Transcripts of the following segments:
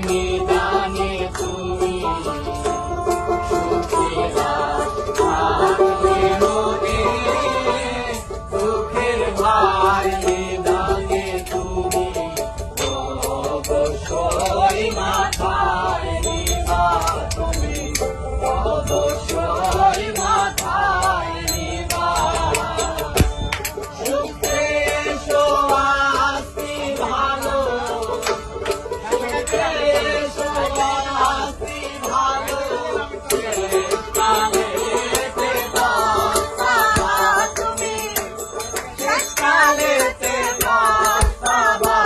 নিদানে তুমি সুখেরা থাকলে মোরে, দুঃখের ভার নিদানে তুমি অবশ্যই মাথায় নিবা, তুমি অবশ্যই মাথায় নিবা। সুখে সোয়াস্তি ভালো, সুখে সোয়াস্তি ভালো, শেষকালেতে বাঁচাবা তুমি, শেষকালেতে বাঁচাবা।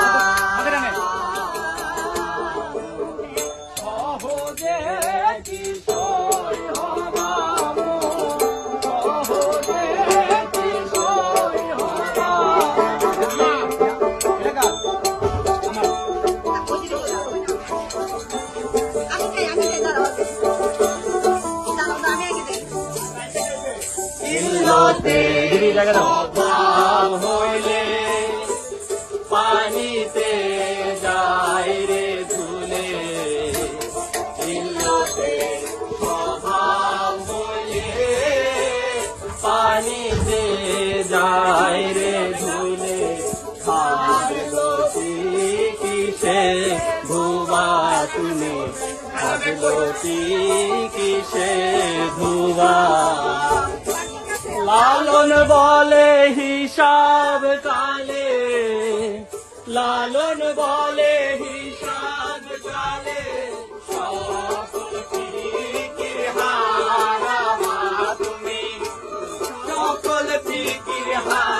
সহজে কিশোর হবা মো, সহজে কিশোর হবা। ইল্লতে অভাব হইলে পানিতে যায় রে ধুলে, ইল্লতে অভাব হইলে পানিতে যায় রে ধুলে, ভাবলতি কিসে ধুবা তুমি, ভাবলতি কিসে ধুবা। লালন বলে হিসাব কালে, লালন বলে হিসাব কালে, সকল ফিকির হারাবা তুমি, সকল ফিকির হারাবা।